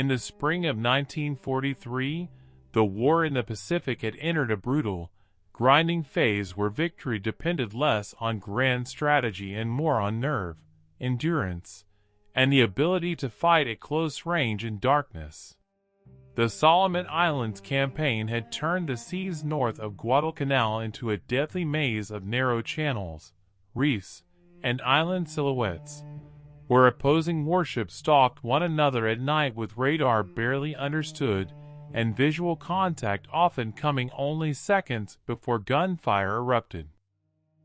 In the spring of 1943, the war in the Pacific had entered a brutal, grinding phase where victory depended less on grand strategy and more on nerve, endurance, and the ability to fight at close range in darkness. The Solomon Islands campaign had turned the seas north of Guadalcanal into a deadly maze of narrow channels, reefs, and island silhouettes, where opposing warships stalked one another at night with radar barely understood and visual contact often coming only seconds before gunfire erupted.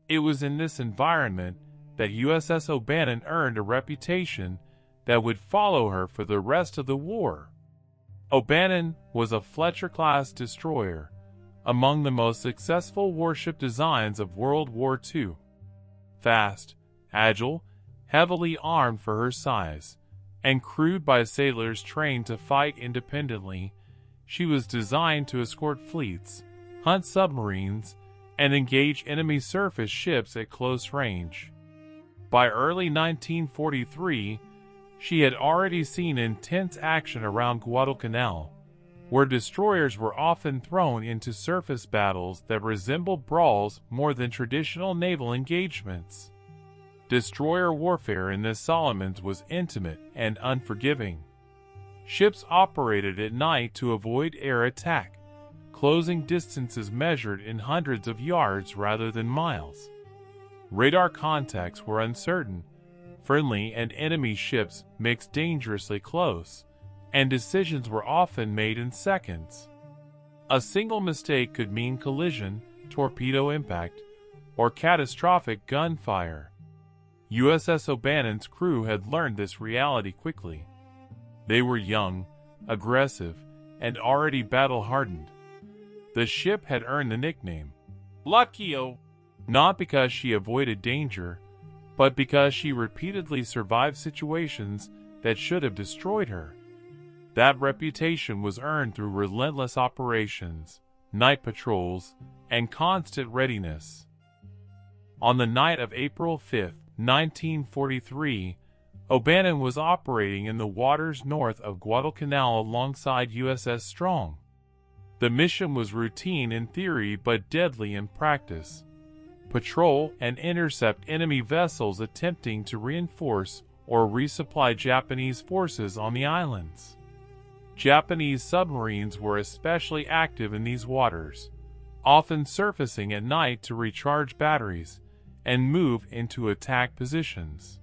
It was in this environment that USS O'Bannon earned a reputation that would follow her for the rest of the war. O'Bannon was a Fletcher-class destroyer, among the most successful warship designs of World War II. Fast, agile, heavily armed for her size, and crewed by sailors trained to fight independently, she was designed to escort fleets, hunt submarines, and engage enemy surface ships at close range. By early 1943, she had already seen intense action around Guadalcanal, where destroyers were often thrown into surface battles that resembled brawls more than traditional naval engagements. Destroyer warfare in the Solomons was intimate and unforgiving. Ships operated at night to avoid air attack, closing distances measured in hundreds of yards rather than miles. Radar contacts were uncertain, friendly and enemy ships mixed dangerously close, and decisions were often made in seconds. A single mistake could mean collision, torpedo impact, or catastrophic gunfire. USS O'Bannon's crew had learned this reality quickly. They were young, aggressive, and already battle-hardened. The ship had earned the nickname Lucky-o, not because she avoided danger, but because she repeatedly survived situations that should have destroyed her. That reputation was earned through relentless operations, night patrols, and constant readiness. On the night of April 5, 1943, O'Bannon was operating in the waters north of Guadalcanal alongside USS Strong. The mission was routine in theory but deadly in practice. Patrol and intercept enemy vessels attempting to reinforce or resupply Japanese forces on the islands. Japanese submarines were especially active in these waters, often surfacing at night to recharge batteries and move into attack positions.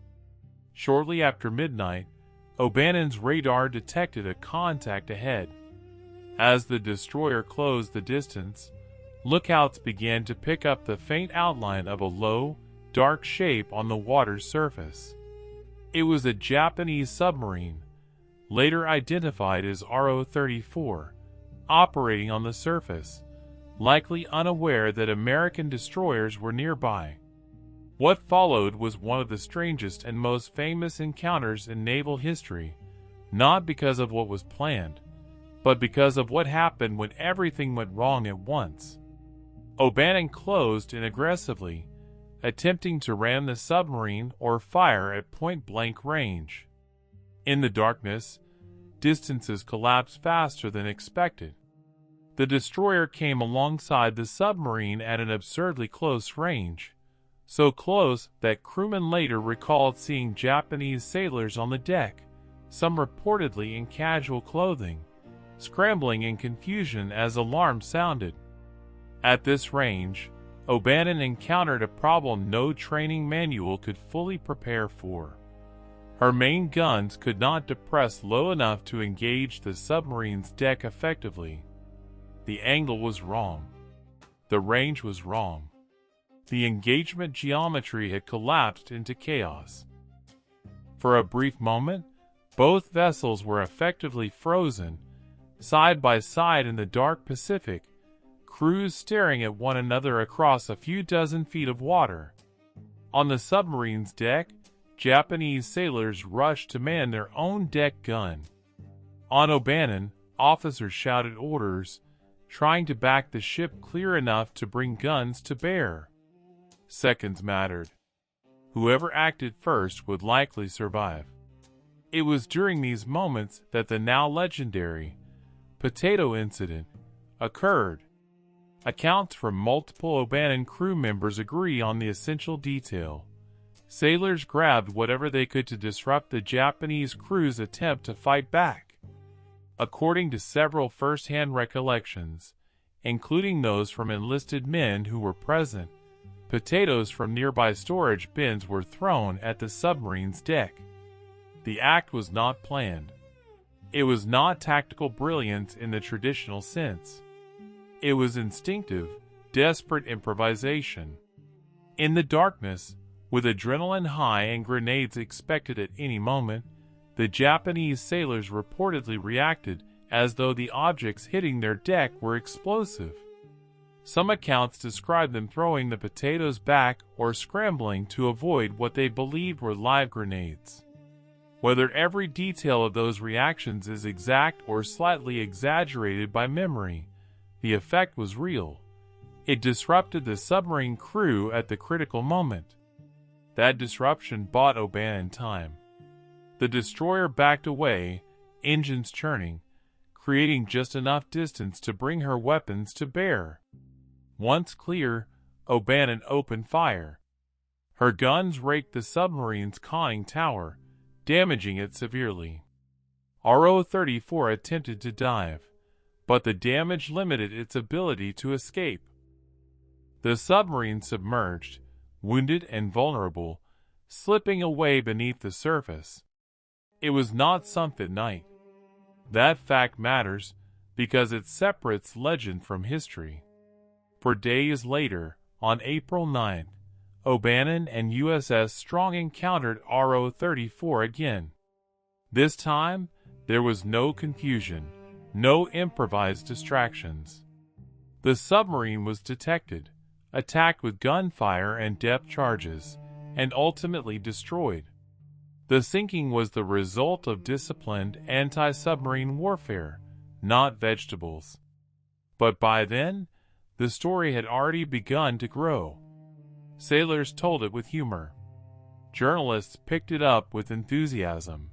Shortly after midnight, O'Bannon's radar detected a contact ahead. As the destroyer closed the distance, lookouts began to pick up the faint outline of a low, dark shape on the water's surface. It was a Japanese submarine, later identified as RO-34, operating on the surface, likely unaware that American destroyers were nearby. What followed was one of the strangest and most famous encounters in naval history, not because of what was planned, but because of what happened when everything went wrong at once. O'Bannon closed in aggressively, attempting to ram the submarine or fire at point-blank range. In the darkness, distances collapsed faster than expected. The destroyer came alongside the submarine at an absurdly close range, so close that crewmen later recalled seeing Japanese sailors on the deck, some reportedly in casual clothing, scrambling in confusion as alarms sounded. At this range, O'Bannon encountered a problem no training manual could fully prepare for. Her main guns could not depress low enough to engage the submarine's deck effectively. The angle was wrong. The range was wrong. The engagement geometry had collapsed into chaos. For a brief moment, both vessels were effectively frozen, side by side in the dark Pacific, crews staring at one another across a few dozen feet of water. On the submarine's deck, Japanese sailors rushed to man their own deck gun. On O'Bannon, officers shouted orders, trying to back the ship clear enough to bring guns to bear. Seconds mattered. Whoever acted first would likely survive. It was during these moments that the now legendary Potato Incident occurred. Accounts from multiple O'Bannon crew members agree on the essential detail. Sailors grabbed whatever they could to disrupt the Japanese crew's attempt to fight back. According to several first-hand recollections, including those from enlisted men who were present, potatoes from nearby storage bins were thrown at the submarine's deck. The act was not planned. It was not tactical brilliance in the traditional sense. It was instinctive, desperate improvisation. In the darkness, with adrenaline high and grenades expected at any moment, the Japanese sailors reportedly reacted as though the objects hitting their deck were explosive. Some accounts describe them throwing the potatoes back or scrambling to avoid what they believed were live grenades. Whether every detail of those reactions is exact or slightly exaggerated by memory, the effect was real. It disrupted the submarine crew at the critical moment. That disruption bought O'Bannon time. The destroyer backed away, engines churning, creating just enough distance to bring her weapons to bear. Once clear, O'Bannon opened fire. Her guns raked the submarine's conning tower, damaging it severely. RO-34 attempted to dive, but the damage limited its ability to escape. The submarine submerged, wounded and vulnerable, slipping away beneath the surface. It was not sunk at night. That fact matters because it separates legend from history. For days later, on April 9th, O'Bannon and USS Strong encountered RO-34 again. This time, there was no confusion, no improvised distractions. The submarine was detected, attacked with gunfire and depth charges, and ultimately destroyed. The sinking was the result of disciplined anti-submarine warfare, not vegetables. But by then, the story had already begun to grow. Sailors told it with humor. Journalists picked it up with enthusiasm.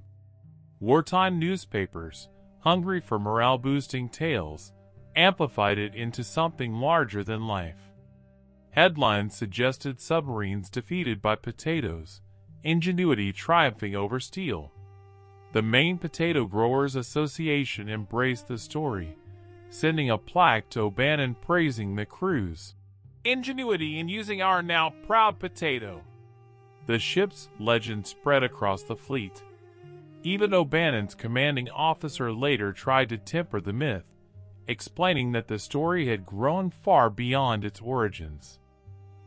Wartime newspapers, hungry for morale-boosting tales, amplified it into something larger than life. Headlines suggested submarines defeated by potatoes, ingenuity triumphing over steel. The Maine Potato Growers Association embraced the story, sending a plaque to O'Bannon praising the crew's ingenuity in using our now proud potato. The ship's legend spread across the fleet. Even O'Bannon's commanding officer later tried to temper the myth, explaining that the story had grown far beyond its origins.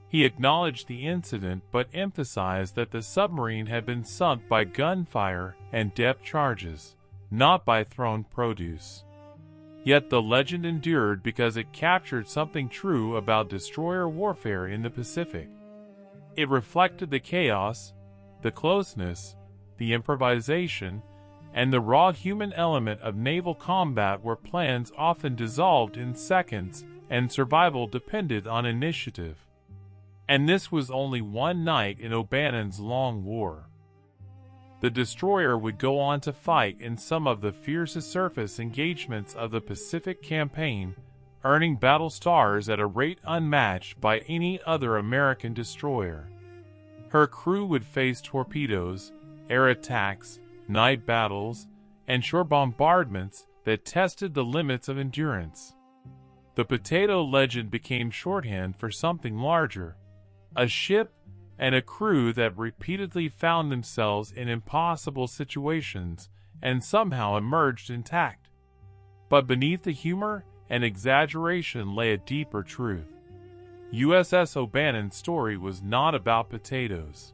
He acknowledged the incident but emphasized that the submarine had been sunk by gunfire and depth charges, not by thrown produce. Yet the legend endured because it captured something true about destroyer warfare in the Pacific. It reflected the chaos, the closeness, the improvisation, and the raw human element of naval combat where plans often dissolved in seconds and survival depended on initiative. And this was only one night in O'Bannon's long war. The destroyer would go on to fight in some of the fiercest surface engagements of the Pacific Campaign, earning battle stars at a rate unmatched by any other American destroyer. Her crew would face torpedoes, air attacks, night battles, and shore bombardments that tested the limits of endurance. The potato legend became shorthand for something larger, a ship and a crew that repeatedly found themselves in impossible situations and somehow emerged intact. But beneath the humor and exaggeration lay a deeper truth. USS O'Bannon's story was not about potatoes.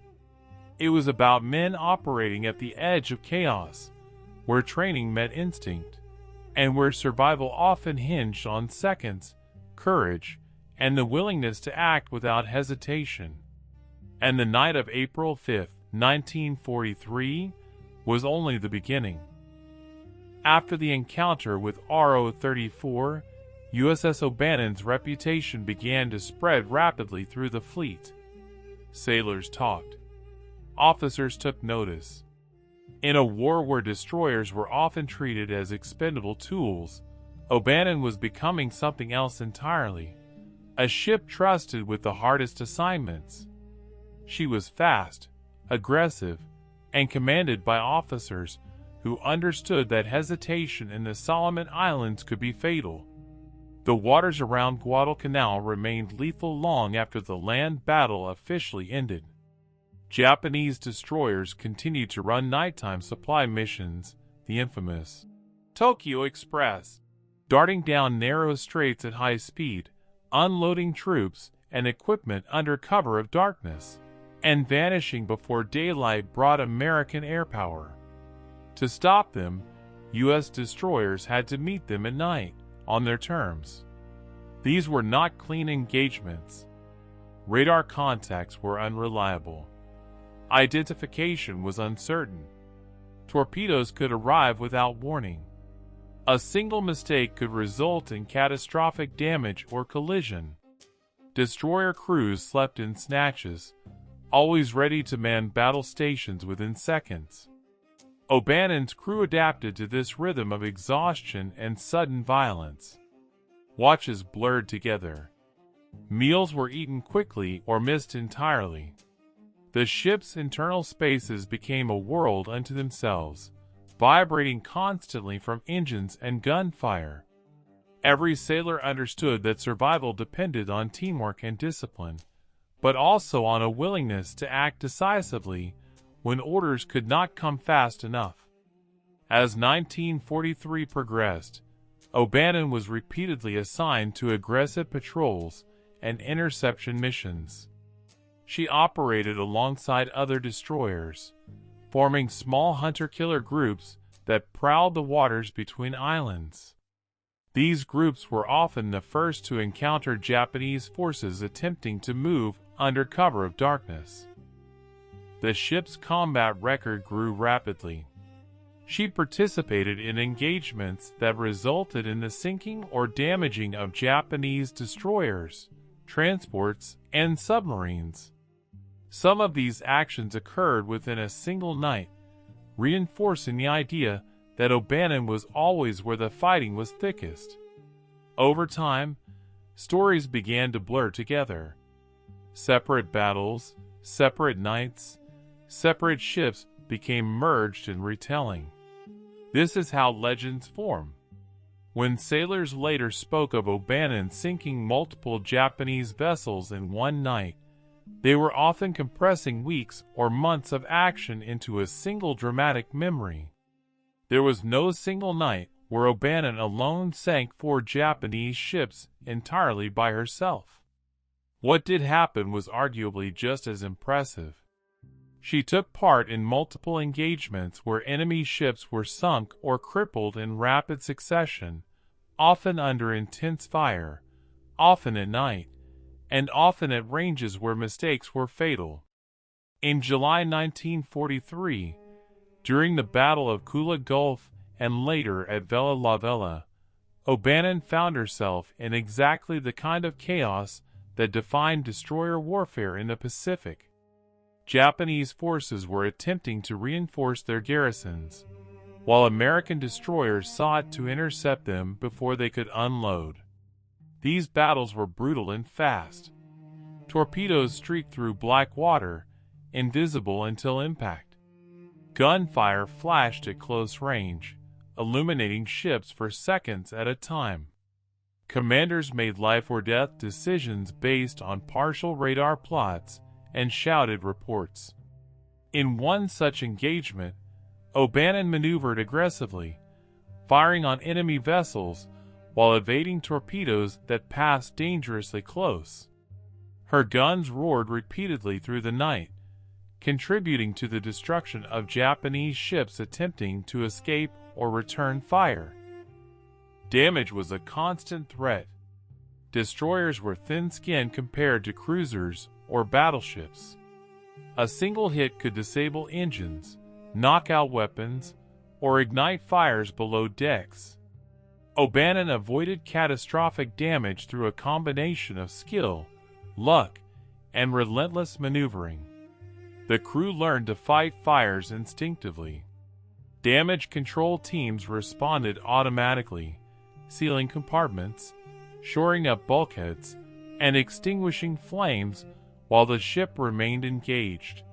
It was about men operating at the edge of chaos, where training met instinct, and where survival often hinged on seconds, courage, and the willingness to act without hesitation. And the night of April 5, 1943, was only the beginning. After the encounter with RO-34, USS O'Bannon's reputation began to spread rapidly through the fleet. Sailors talked. Officers took notice. In a war where destroyers were often treated as expendable tools, O'Bannon was becoming something else entirely, a ship trusted with the hardest assignments. She was fast, aggressive, and commanded by officers who understood that hesitation in the Solomon Islands could be fatal. The waters around Guadalcanal remained lethal long after the land battle officially ended. Japanese destroyers continued to run nighttime supply missions, the infamous Tokyo Express, darting down narrow straits at high speed, unloading troops and equipment under cover of darkness, and vanishing before daylight brought American air power. To stop them, U.S. destroyers had to meet them at night, on their terms. These were not clean engagements. Radar contacts were unreliable. Identification was uncertain. Torpedoes could arrive without warning. A single mistake could result in catastrophic damage or collision. Destroyer crews slept in snatches, always ready to man battle stations within seconds. O'Bannon's crew adapted to this rhythm of exhaustion and sudden violence. Watches blurred together. Meals were eaten quickly or missed entirely. The ship's internal spaces became a world unto themselves, vibrating constantly from engines and gunfire. Every sailor understood that survival depended on teamwork and discipline, but also on a willingness to act decisively when orders could not come fast enough. As 1943 progressed, O'Bannon was repeatedly assigned to aggressive patrols and interception missions. She operated alongside other destroyers, forming small hunter-killer groups that prowled the waters between islands. These groups were often the first to encounter Japanese forces attempting to move under cover of darkness. The ship's combat record grew rapidly. She participated in engagements that resulted in the sinking or damaging of Japanese destroyers, transports, and submarines. Some of these actions occurred within a single night, reinforcing the idea that O'Bannon was always where the fighting was thickest. Over time, stories began to blur together. Separate battles, separate nights, separate ships became merged in retelling. This is how legends form. When sailors later spoke of O'Bannon sinking multiple Japanese vessels in one night, they were often compressing weeks or months of action into a single dramatic memory. There was no single night where O'Bannon alone sank 4 Japanese ships entirely by herself. What did happen was arguably just as impressive. She took part in multiple engagements where enemy ships were sunk or crippled in rapid succession, often under intense fire, often at night, and often at ranges where mistakes were fatal. In July 1943, during the Battle of Kula Gulf and later at Vella La Vella, O'Bannon found herself in exactly the kind of chaos that defined destroyer warfare in the Pacific. Japanese forces were attempting to reinforce their garrisons, while American destroyers sought to intercept them before they could unload. These battles were brutal and fast. Torpedoes streaked through black water, invisible until impact. Gunfire flashed at close range, illuminating ships for seconds at a time. Commanders made life-or-death decisions based on partial radar plots and shouted reports. In one such engagement, O'Bannon maneuvered aggressively, firing on enemy vessels while evading torpedoes that passed dangerously close. Her guns roared repeatedly through the night, contributing to the destruction of Japanese ships attempting to escape or return fire. Damage was a constant threat. Destroyers were thin-skinned compared to cruisers or battleships. A single hit could disable engines, knock out weapons, or ignite fires below decks. O'Bannon avoided catastrophic damage through a combination of skill, luck, and relentless maneuvering. The crew learned to fight fires instinctively. Damage control teams responded automatically, sealing compartments, shoring up bulkheads, and extinguishing flames while the ship remained engaged.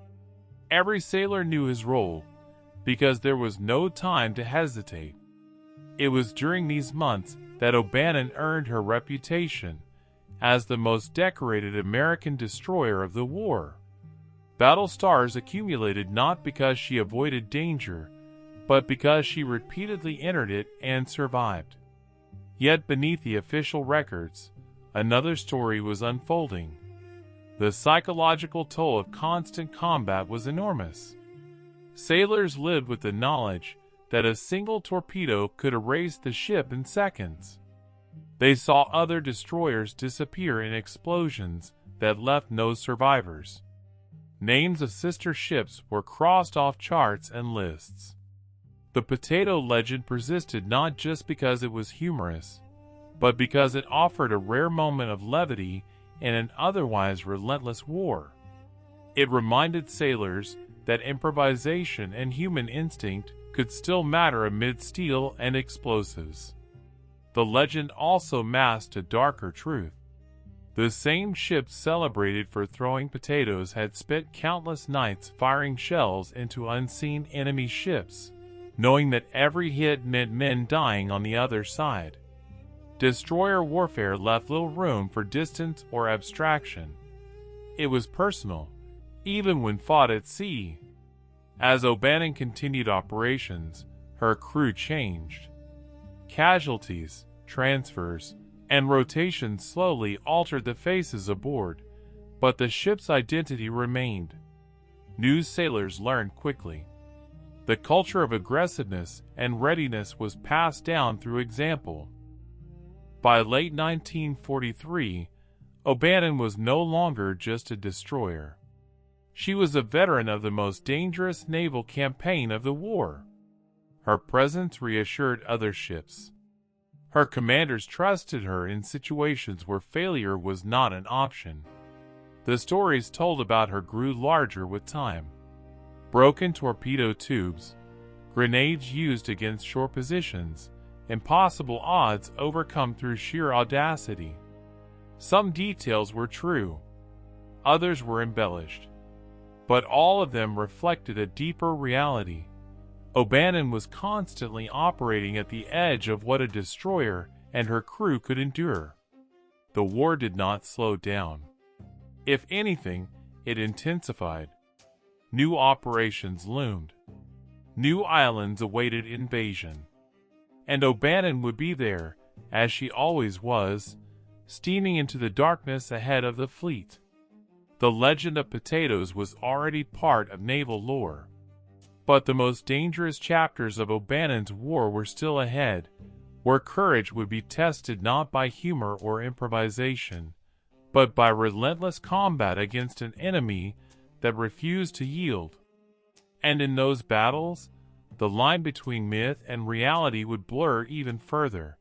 Every sailor knew his role, because there was no time to hesitate. It was during these months that O'Bannon earned her reputation as the most decorated American destroyer of the war. Battle stars accumulated not because she avoided danger, but because she repeatedly entered it and survived. Yet beneath the official records, another story was unfolding. The psychological toll of constant combat was enormous. Sailors lived with the knowledge that a single torpedo could erase the ship in seconds. They saw other destroyers disappear in explosions that left no survivors. Names of sister ships were crossed off charts and lists. The potato legend persisted not just because it was humorous, but because it offered a rare moment of levity in an otherwise relentless war. It reminded sailors that improvisation and human instinct could still matter amid steel and explosives. The legend also masked a darker truth. The same ships celebrated for throwing potatoes had spent countless nights firing shells into unseen enemy ships, knowing that every hit meant men dying on the other side. Destroyer warfare left little room for distance or abstraction. It was personal, even when fought at sea. As O'Bannon continued operations, her crew changed. Casualties, transfers, and rotations slowly altered the faces aboard, but the ship's identity remained. New sailors learned quickly. The culture of aggressiveness and readiness was passed down through example. By late 1943, O'Bannon was no longer just a destroyer. She was a veteran of the most dangerous naval campaign of the war. Her presence reassured other ships. Her commanders trusted her in situations where failure was not an option. The stories told about her grew larger with time. Broken torpedo tubes, grenades used against shore positions, impossible odds overcome through sheer audacity. Some details were true, others were embellished, but all of them reflected a deeper reality. O'Bannon was constantly operating at the edge of what a destroyer and her crew could endure. The war did not slow down. If anything, it intensified. New operations loomed. New islands awaited invasion. And O'Bannon would be there, as she always was, steaming into the darkness ahead of the fleet. The legend of potatoes was already part of naval lore. But the most dangerous chapters of O'Bannon's war were still ahead, where courage would be tested not by humor or improvisation, but by relentless combat against an enemy that refused to yield. And in those battles, the line between myth and reality would blur even further.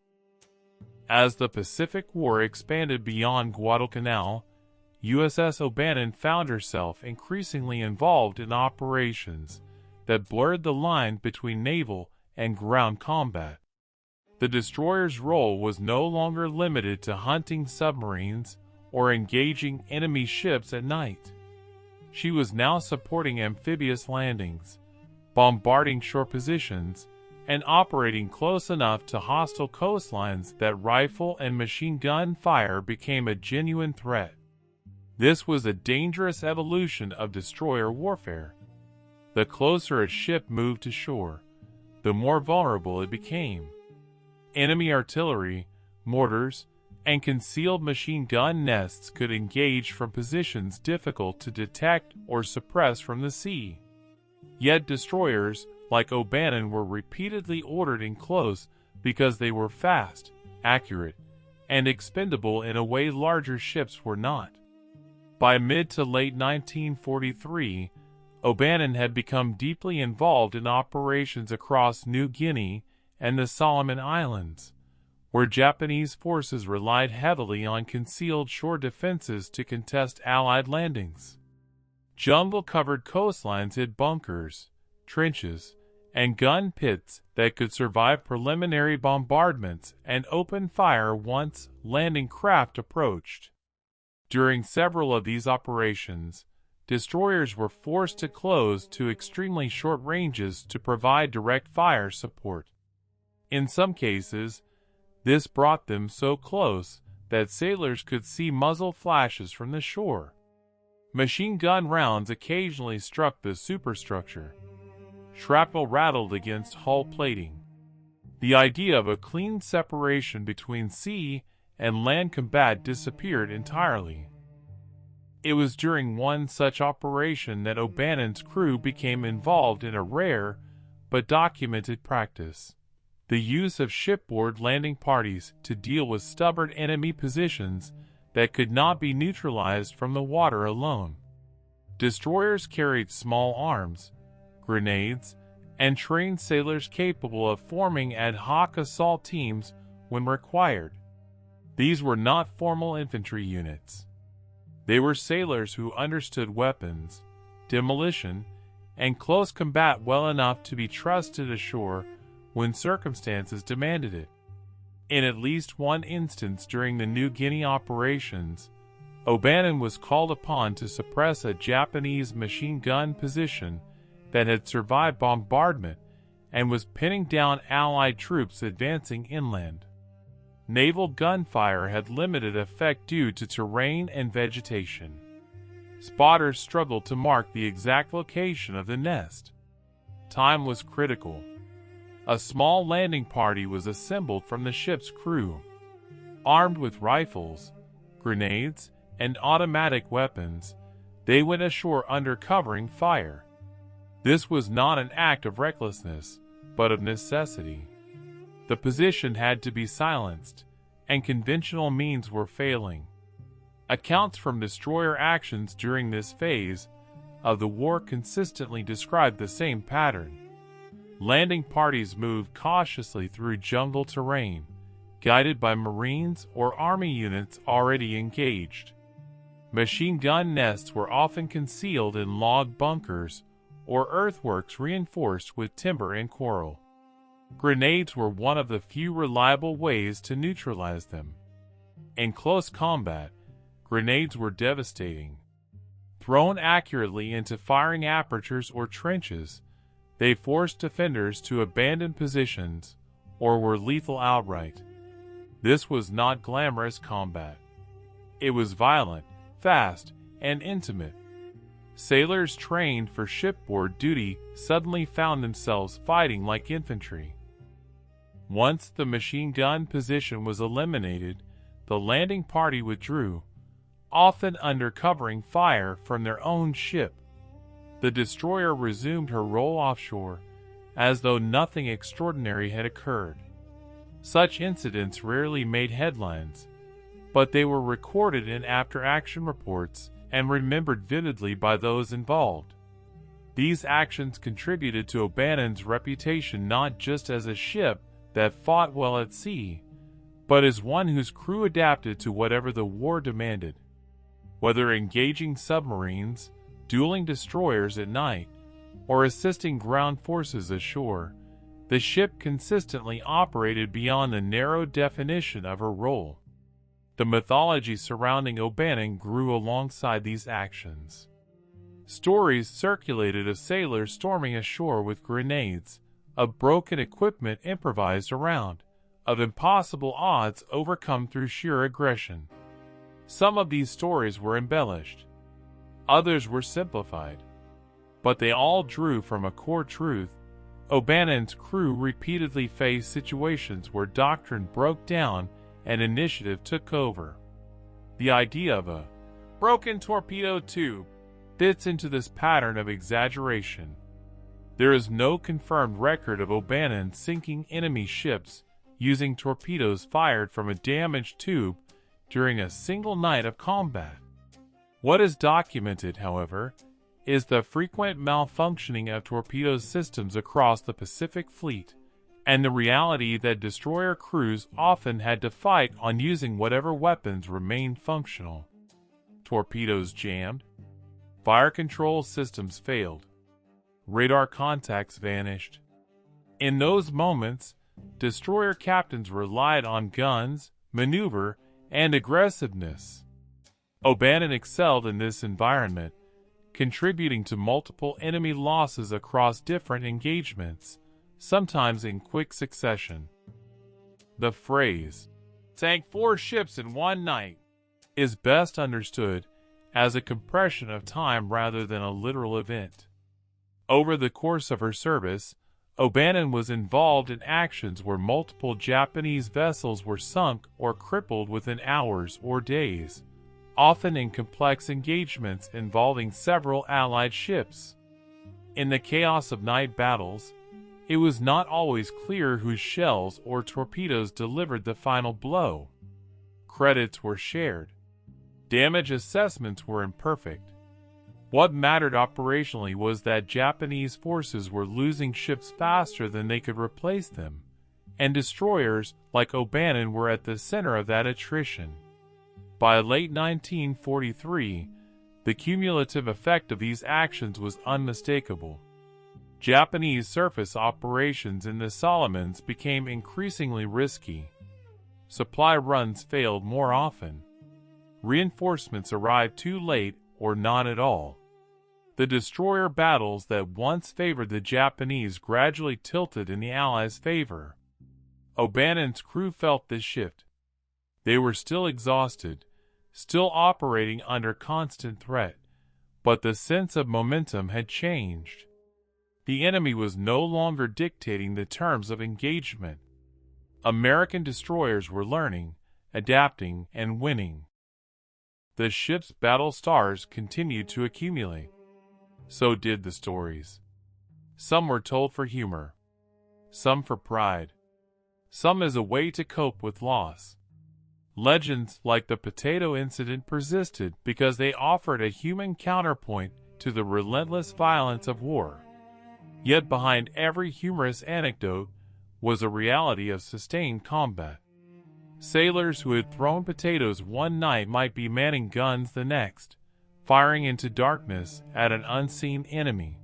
As the Pacific War expanded beyond Guadalcanal, USS O'Bannon found herself increasingly involved in operations that blurred the line between naval and ground combat. The destroyer's role was no longer limited to hunting submarines or engaging enemy ships at night. She was now supporting amphibious landings, bombarding shore positions, and operating close enough to hostile coastlines that rifle and machine gun fire became a genuine threat. This was a dangerous evolution of destroyer warfare. The closer a ship moved to shore, the more vulnerable it became. Enemy artillery, mortars, and concealed machine gun nests could engage from positions difficult to detect or suppress from the sea. Yet destroyers, like O'Bannon, were repeatedly ordered in close because they were fast, accurate, and expendable in a way larger ships were not. By mid to late 1943, O'Bannon had become deeply involved in operations across New Guinea and the Solomon Islands, where Japanese forces relied heavily on concealed shore defenses to contest Allied landings. Jungle-covered coastlines hid bunkers, trenches, and gun pits that could survive preliminary bombardments and open fire once landing craft approached. During several of these operations, destroyers were forced to close to extremely short ranges to provide direct fire support. In some cases, this brought them so close that sailors could see muzzle flashes from the shore. Machine gun rounds occasionally struck the superstructure. Shrapnel rattled against hull plating. The idea of a clean separation between sea and land combat disappeared entirely. It was during one such operation that O'Bannon's crew became involved in a rare but documented practice: the use of shipboard landing parties to deal with stubborn enemy positions that could not be neutralized from the water alone. Destroyers carried small arms, grenades, and trained sailors capable of forming ad hoc assault teams when required. These were not formal infantry units. They were sailors who understood weapons, demolition, and close combat well enough to be trusted ashore when circumstances demanded it. In at least one instance during the New Guinea operations, O'Bannon was called upon to suppress a Japanese machine gun position that had survived bombardment and was pinning down Allied troops advancing inland. Naval gunfire had limited effect due to terrain and vegetation. Spotters struggled to mark the exact location of the nest. Time was critical. A small landing party was assembled from the ship's crew. Armed with rifles, grenades, and automatic weapons, they went ashore under covering fire. This was not an act of recklessness, but of necessity. The position had to be silenced, and conventional means were failing. Accounts from destroyer actions during this phase of the war consistently describe the same pattern. Landing parties moved cautiously through jungle terrain, guided by Marines or Army units already engaged. Machine gun nests were often concealed in log bunkers or earthworks reinforced with timber and coral. Grenades were one of the few reliable ways to neutralize them. In close combat, grenades were devastating. Thrown accurately into firing apertures or trenches, they forced defenders to abandon positions or were lethal outright. This was not glamorous combat. It was violent, fast, and intimate. Sailors trained for shipboard duty suddenly found themselves fighting like infantry. Once the machine gun position was eliminated, the landing party withdrew, often under covering fire from their own ship. The destroyer resumed her roll offshore, as though nothing extraordinary had occurred. Such incidents rarely made headlines, but they were recorded in after-action reports and remembered vividly by those involved. These actions contributed to O'Bannon's reputation not just as a ship that fought well at sea, but as one whose crew adapted to whatever the war demanded. Whether engaging submarines, dueling destroyers at night, or assisting ground forces ashore, the ship consistently operated beyond the narrow definition of her role. The mythology surrounding O'Bannon grew alongside these actions. Stories circulated of sailors storming ashore with grenades, of broken equipment improvised around, of impossible odds overcome through sheer aggression. Some of these stories were embellished. Others were simplified. But they all drew from a core truth. O'Bannon's crew repeatedly faced situations where doctrine broke down and initiative took over. The idea of a broken torpedo tube fits into this pattern of exaggeration. There is no confirmed record of O'Bannon sinking enemy ships using torpedoes fired from a damaged tube during a single night of combat. What is documented, however, is the frequent malfunctioning of torpedo systems across the Pacific Fleet, and the reality that destroyer crews often had to fight on using whatever weapons remained functional. Torpedoes jammed, fire control systems failed, radar contacts vanished, In those moments, destroyer captains relied on guns, maneuver, and aggressiveness. O'Bannon excelled in this environment, contributing to multiple enemy losses across different engagements, sometimes in quick succession. The phrase, "sank 4 ships in one night," is best understood as a compression of time rather than a literal event. Over the course of her service, O'Bannon was involved in actions where multiple Japanese vessels were sunk or crippled within hours or days, often in complex engagements involving several Allied ships. In the chaos of night battles, it was not always clear whose shells or torpedoes delivered the final blow. Credits were shared. Damage assessments were imperfect. What mattered operationally was that Japanese forces were losing ships faster than they could replace them, and destroyers like O'Bannon were at the center of that attrition. By late 1943, the cumulative effect of these actions was unmistakable. Japanese surface operations in the Solomons became increasingly risky. Supply runs failed more often. Reinforcements arrived too late or not at all. The destroyer battles that once favored the Japanese gradually tilted in the Allies' favor. O'Bannon's crew felt this shift. They were still exhausted, still operating under constant threat, but the sense of momentum had changed. The enemy was no longer dictating the terms of engagement. American destroyers were learning, adapting, and winning. The ship's battle stars continued to accumulate. So did the stories. Some were told for humor, some for pride, some as a way to cope with loss. Legends like the Potato Incident persisted because they offered a human counterpoint to the relentless violence of war. Yet behind every humorous anecdote was a reality of sustained combat. Sailors who had thrown potatoes one night might be manning guns the next, firing into darkness at an unseen enemy.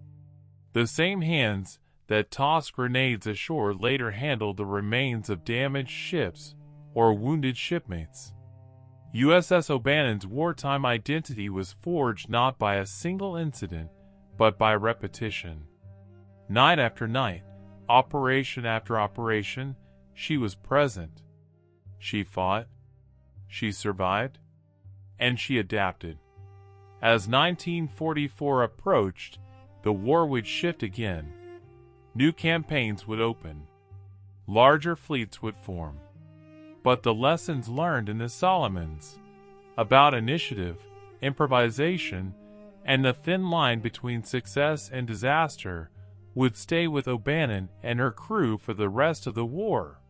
The same hands that tossed grenades ashore later handled the remains of damaged ships or wounded shipmates. USS O'Bannon's wartime identity was forged not by a single incident, but by repetition. Night after night, operation after operation, she was present. She fought, she survived, and she adapted. As 1944 approached, the war would shift again. New campaigns would open. Larger fleets would form. But the lessons learned in the Solomons about initiative, improvisation, and the thin line between success and disaster would stay with O'Bannon and her crew for the rest of the war.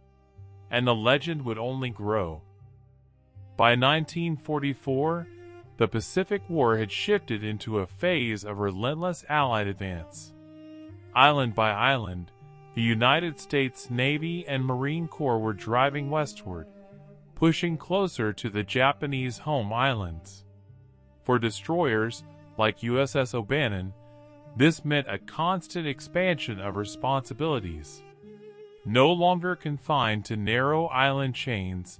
And the legend would only grow. By 1944, the Pacific War had shifted into a phase of relentless Allied advance. Island by island, the United States Navy and Marine Corps were driving westward, pushing closer to the Japanese home islands. For destroyers like USS O'Bannon, this meant a constant expansion of responsibilities. No longer confined to narrow island chains,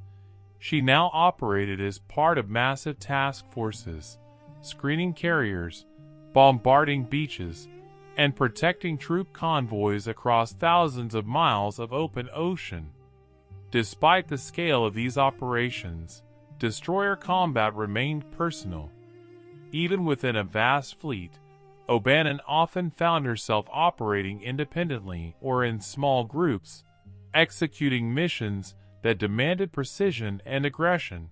she now operated as part of massive task forces, screening carriers, bombarding beaches, and protecting troop convoys across thousands of miles of open ocean. Despite the scale of these operations, destroyer combat remained personal. Even within a vast fleet, O'Bannon often found herself operating independently or in small groups, executing missions that demanded precision and aggression.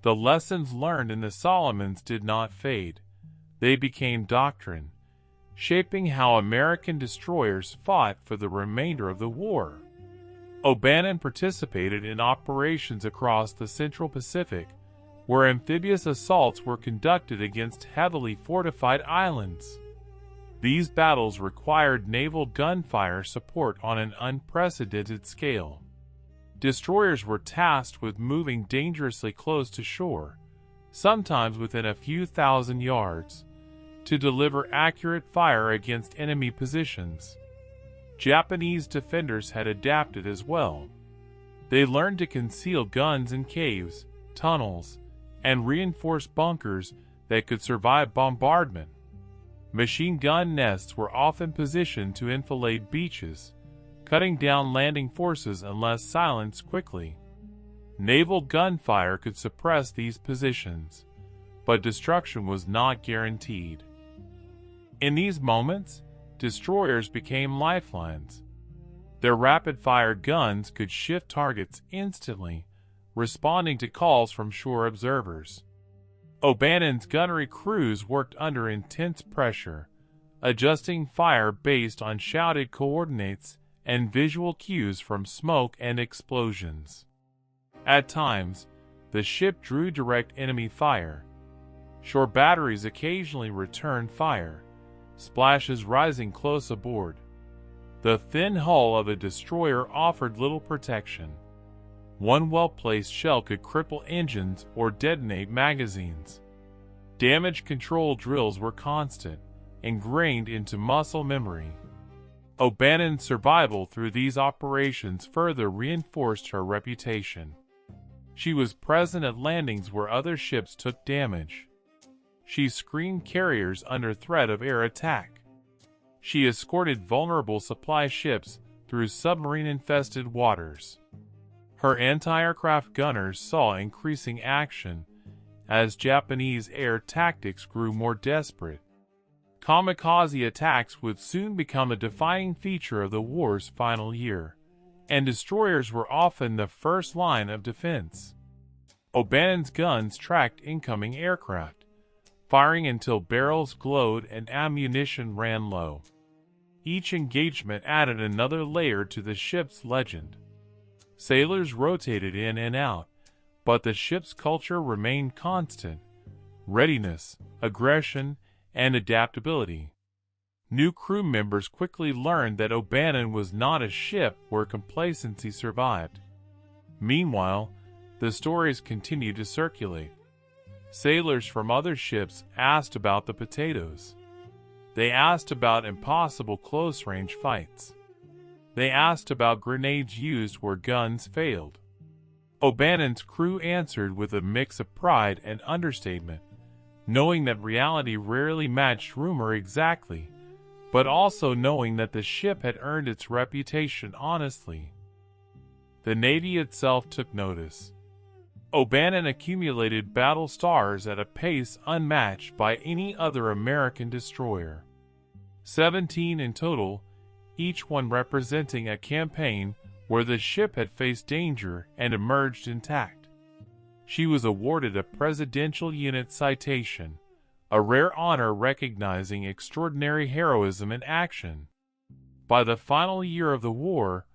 The lessons learned in the Solomons did not fade. They became doctrine, shaping how American destroyers fought for the remainder of the war. O'Bannon participated in operations across the Central Pacific, where amphibious assaults were conducted against heavily fortified islands. These battles required naval gunfire support on an unprecedented scale. Destroyers were tasked with moving dangerously close to shore, sometimes within a few thousand yards, to deliver accurate fire against enemy positions. Japanese defenders had adapted as well. They learned to conceal guns in caves, tunnels, and reinforce bunkers that could survive bombardment. Machine gun nests were often positioned to enfilade beaches, cutting down landing forces unless silenced quickly. Naval gunfire could suppress these positions, but destruction was not guaranteed. In these moments, destroyers became lifelines. Their rapid-fire guns could shift targets instantly, responding to calls from shore observers. O'Bannon's gunnery crews worked under intense pressure, adjusting fire based on shouted coordinates and visual cues from smoke and explosions. At times, the ship drew direct enemy fire. Shore batteries occasionally returned fire, splashes rising close aboard. The thin hull of a destroyer offered little protection. One well-placed shell could cripple engines or detonate magazines. Damage control drills were constant, ingrained into muscle memory. O'Bannon's survival through these operations further reinforced her reputation. She was present at landings where other ships took damage. She screened carriers under threat of air attack. She escorted vulnerable supply ships through submarine-infested waters. Her anti-aircraft gunners saw increasing action as Japanese air tactics grew more desperate. Kamikaze attacks would soon become a defining feature of the war's final year, and destroyers were often the first line of defense. O'Bannon's guns tracked incoming aircraft, firing until barrels glowed and ammunition ran low. Each engagement added another layer to the ship's legend. Sailors rotated in and out, but the ship's culture remained constant: readiness, aggression, and adaptability. New crew members quickly learned that O'Bannon was not a ship where complacency survived. Meanwhile, the stories continued to circulate. Sailors from other ships asked about the potatoes. They asked about impossible close-range fights. They asked about grenades used where guns failed. O'Bannon's crew answered with a mix of pride and understatement, knowing that reality rarely matched rumor exactly, but also knowing that the ship had earned its reputation honestly. The Navy itself took notice. O'Bannon accumulated battle stars at a pace unmatched by any other American destroyer. 17 in total, each one representing a campaign where the ship had faced danger and emerged intact. She was awarded a Presidential Unit Citation, a rare honor recognizing extraordinary heroism in action. By the final year of the war,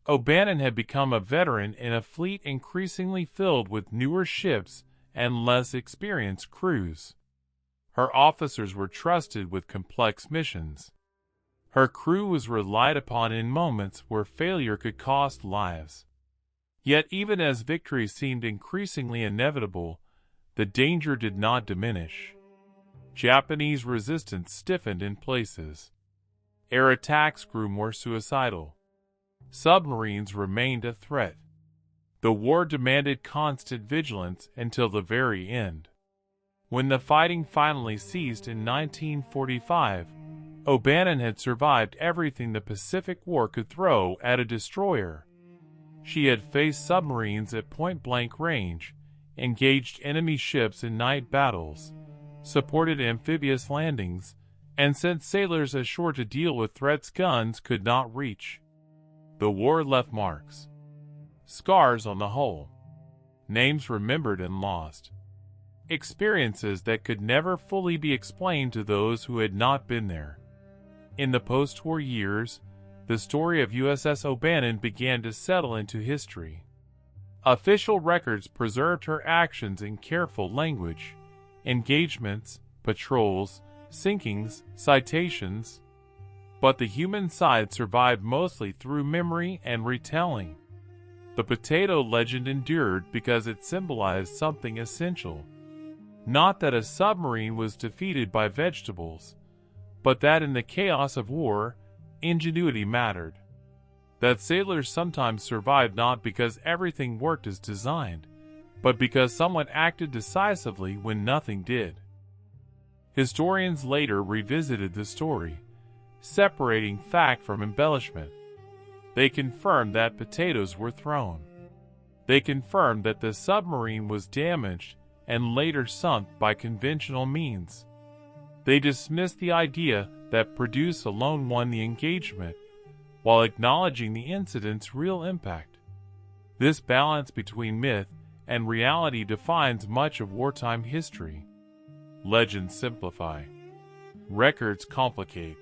O'Bannon had become a veteran in a fleet increasingly filled with newer ships and less experienced crews. Her officers were trusted with complex missions. Her crew was relied upon in moments where failure could cost lives. Yet even as victory seemed increasingly inevitable, the danger did not diminish. Japanese resistance stiffened in places. Air attacks grew more suicidal. Submarines remained a threat. The war demanded constant vigilance until the very end. When the fighting finally ceased in 1945, O'Bannon had survived everything the Pacific War could throw at a destroyer. She had faced submarines at point-blank range, engaged enemy ships in night battles, supported amphibious landings, and sent sailors ashore to deal with threats guns could not reach. The war left marks. Scars on the hull. Names remembered and lost. Experiences that could never fully be explained to those who had not been there. In the post-war years, the story of USS O'Bannon began to settle into history. Official records preserved her actions in careful language: engagements, patrols, sinkings, citations. But the human side survived mostly through memory and retelling. The potato legend endured because it symbolized something essential. Not that a submarine was defeated by vegetables, but that in the chaos of war, ingenuity mattered. that sailors sometimes survived not because everything worked as designed, but because someone acted decisively when nothing did. Historians later revisited the story, separating fact from embellishment. They confirmed that potatoes were thrown. They confirmed that the submarine was damaged and later sunk by conventional means. They dismissed the idea that produce alone won the engagement, while acknowledging the incident's real impact. This balance between myth and reality defines much of wartime history. Legends simplify. Records complicate.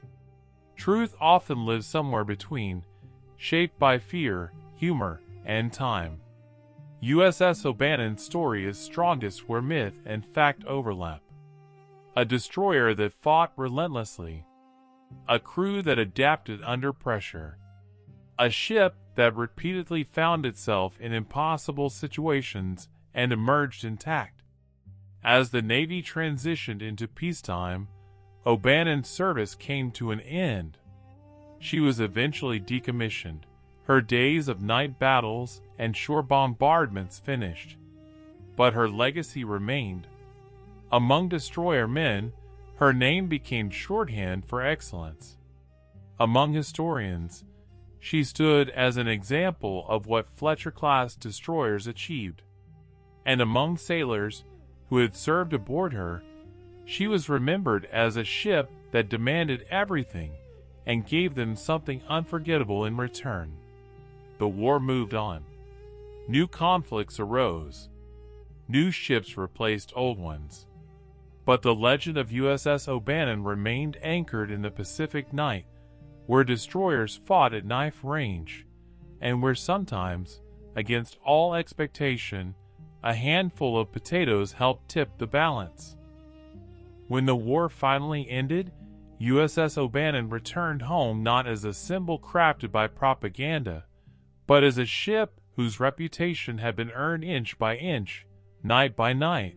Truth often lives somewhere between, shaped by fear, humor, and time. USS O'Bannon's story is strongest where myth and fact overlap. A destroyer that fought relentlessly. A crew that adapted under pressure. A ship that repeatedly found itself in impossible situations and emerged intact. As the Navy transitioned into peacetime, O'Bannon's service came to an end. She was eventually decommissioned, her days of night battles and shore bombardments finished. But her legacy remained. Among destroyer men, her name became shorthand for excellence. Among historians, she stood as an example of what Fletcher-class destroyers achieved. And among sailors who had served aboard her, she was remembered as a ship that demanded everything and gave them something unforgettable in return. The war moved on. New conflicts arose. New ships replaced old ones. But the legend of USS O'Bannon remained anchored in the Pacific night, where destroyers fought at knife range, and where sometimes, against all expectation, a handful of potatoes helped tip the balance. When the war finally ended, USS O'Bannon returned home not as a symbol crafted by propaganda, but as a ship whose reputation had been earned inch by inch, night by night,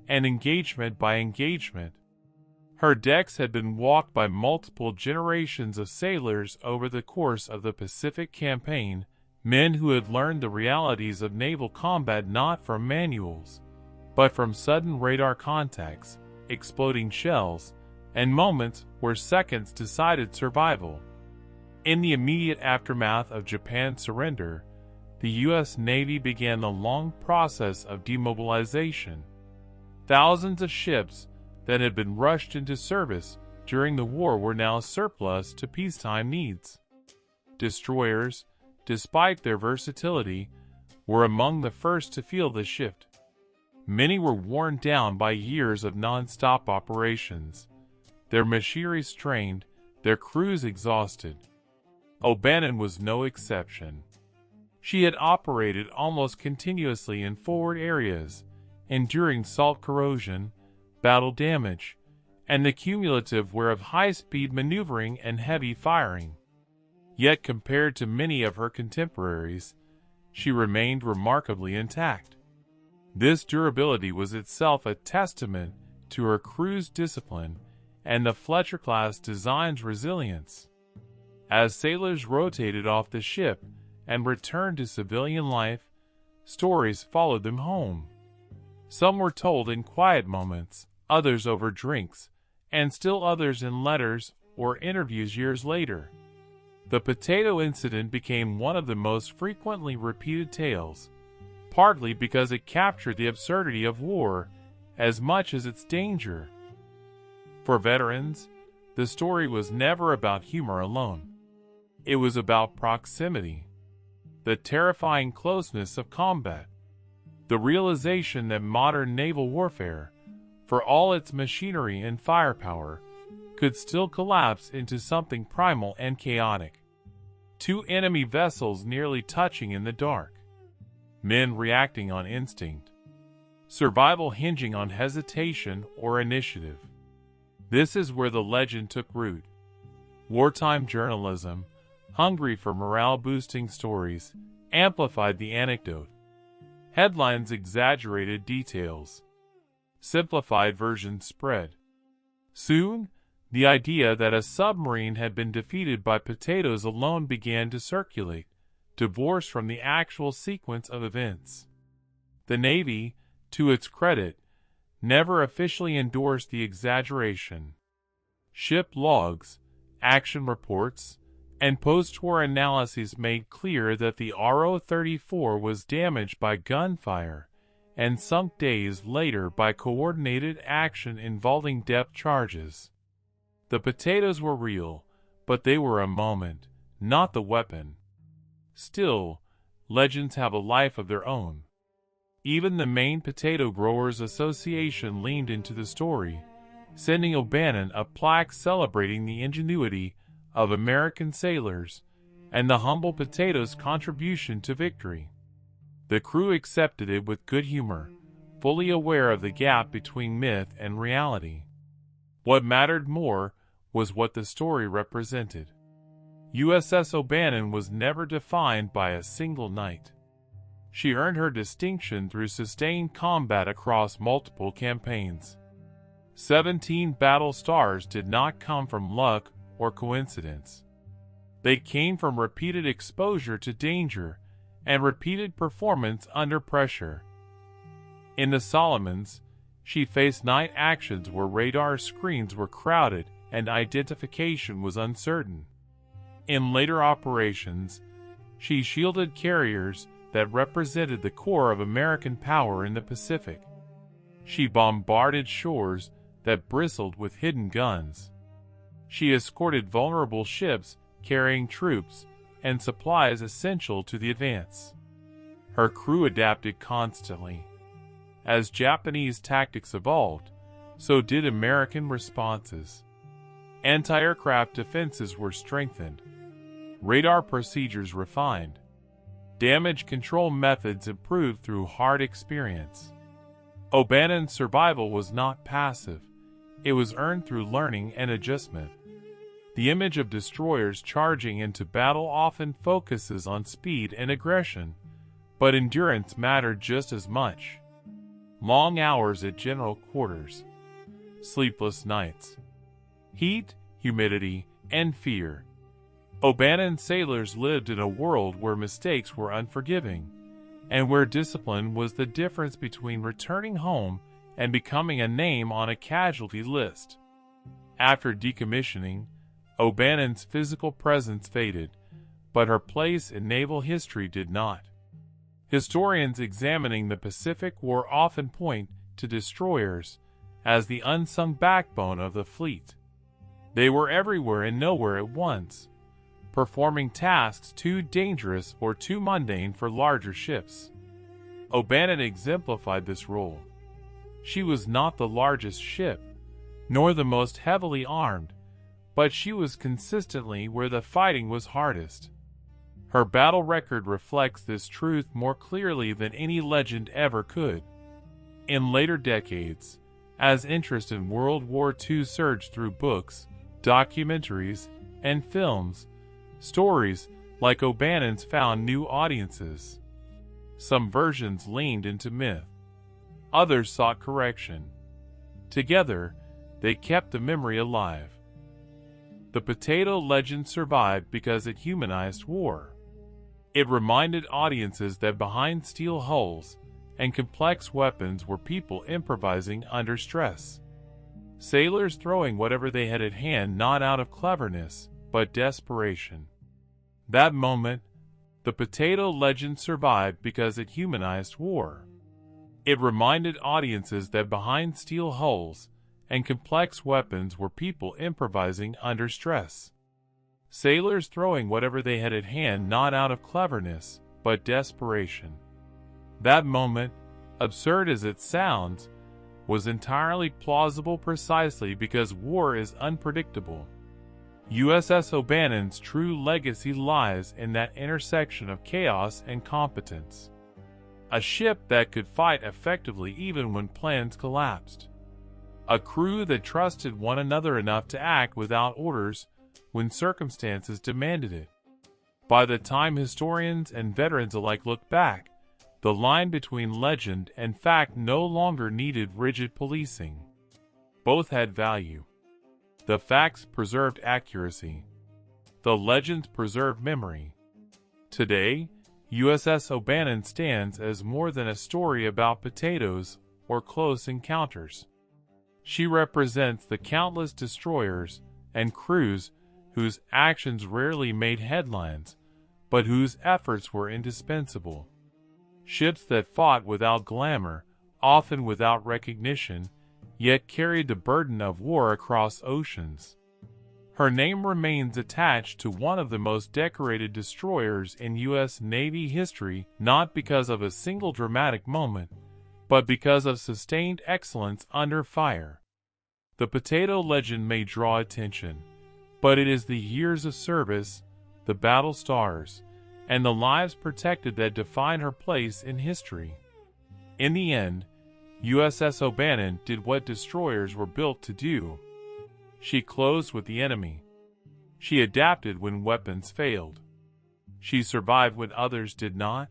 and engagement by engagement. Her decks had been walked by multiple generations of sailors over the course of the Pacific Campaign, men who had learned the realities of naval combat not from manuals, but from sudden radar contacts, exploding shells, and moments where seconds decided survival. In the immediate aftermath of Japan's surrender, the U.S. Navy began the long process of demobilization. Thousands of ships that had been rushed into service during the war were now surplus to peacetime needs. Destroyers, despite their versatility, were among the first to feel the shift. Many were worn down by years of non-stop operations, their machinery strained, their crews exhausted. O'Bannon was no exception. She had operated almost continuously in forward areas, enduring salt corrosion, battle damage, and the cumulative wear of high-speed maneuvering and heavy firing. Yet compared to many of her contemporaries, she remained remarkably intact. This durability was itself a testament to her crew's discipline and the Fletcher-class design's resilience. As sailors rotated off the ship and returned to civilian life, stories followed them home. Some were told in quiet moments, others over drinks, and still others in letters or interviews years later. The potato incident became one of the most frequently repeated tales, partly because it captured the absurdity of war as much as its danger. For veterans, the story was never about humor alone. It was about proximity, the terrifying closeness of combat, the realization that modern naval warfare, for all its machinery and firepower, could still collapse into something primal and chaotic. Two enemy vessels nearly touching in the dark. Men reacting on instinct. Survival hinging on hesitation or initiative. This is where the legend took root. Wartime journalism, hungry for morale-boosting stories, amplified the anecdote. Headlines exaggerated details. Simplified versions spread. Soon, The idea that a submarine had been defeated by potatoes alone began to circulate, divorced from the actual sequence of events. The Navy, to its credit, never officially endorsed the exaggeration. Ship logs, action reports, and post-war analyses made clear that the RO-34 was damaged by gunfire and sunk days later by coordinated action involving depth charges. The potatoes were real, but they were a moment, not the weapon. Still, legends have a life of their own. Even the Maine Potato Growers Association leaned into the story, sending O'Bannon a plaque celebrating the ingenuity of American sailors and the humble potato's contribution to victory. The crew accepted it with good humor, fully aware of the gap between myth and reality. What mattered more was what the story represented. USS O'Bannon was never defined by a single night. She earned her distinction through sustained combat across multiple campaigns. 17 battle stars did not come from luck or coincidence. They came from repeated exposure to danger and repeated performance under pressure. In the Solomons, she faced night actions where radar screens were crowded and identification was uncertain. In later operations, she shielded carriers that represented the core of American power in the Pacific. She bombarded shores that bristled with hidden guns. She escorted vulnerable ships carrying troops and supplies essential to the advance. Her crew adapted constantly. As Japanese tactics evolved, so did American responses. Anti-aircraft defenses were strengthened, radar procedures refined, damage control methods improved through hard experience. O'Bannon's survival was not passive, it was earned through learning and adjustment. The image of destroyers charging into battle often focuses on speed and aggression, but endurance mattered just as much. Long hours at general quarters, sleepless nights, heat, humidity, and fear. O'Bannon sailors lived in a world where mistakes were unforgiving, and where discipline was the difference between returning home and becoming a name on a casualty list. After decommissioning, O'Bannon's physical presence faded, but her place in naval history did not. Historians examining the Pacific War often point to destroyers as the unsung backbone of the fleet. They were everywhere and nowhere at once, performing tasks too dangerous or too mundane for larger ships. O'Bannon exemplified this role. She was not the largest ship, nor the most heavily armed, but she was consistently where the fighting was hardest. Her battle record reflects this truth more clearly than any legend ever could. In later decades, as interest in World War II surged through books, documentaries, and films, stories like O'Bannon's found new audiences. Some versions leaned into myth. Others sought correction. Together, they kept the memory alive. The potato legend survived because it humanized war. It reminded audiences that behind steel hulls and complex weapons were people improvising under stress. Sailors throwing whatever they had at hand not out of cleverness, but desperation. That moment, the potato legend survived because it humanized war. It reminded audiences that behind steel hulls and complex weapons were people improvising under stress. Sailors throwing whatever they had at hand not out of cleverness, but desperation. That moment, absurd as it sounds, was entirely plausible precisely because war is unpredictable. USS O'Bannon's true legacy lies in that intersection of chaos and competence. A ship that could fight effectively even when plans collapsed. A crew that trusted one another enough to act without orders when circumstances demanded it. By the time historians and veterans alike look back, the line between legend and fact no longer needed rigid policing. Both had value. The facts preserved accuracy. The legends preserved memory. Today, USS O'Bannon stands as more than a story about potatoes or close encounters. She represents the countless destroyers and crews whose actions rarely made headlines, but whose efforts were indispensable. Ships that fought without glamour, often without recognition, yet carried the burden of war across oceans. Her name remains attached to one of the most decorated destroyers in U.S. Navy history, not because of a single dramatic moment, but because of sustained excellence under fire. The potato legend may draw attention, but it is the years of service, the battle stars, and the lives protected that define her place in history. In the end, USS O'Bannon did what destroyers were built to do. She closed with the enemy. She adapted when weapons failed. She survived when others did not.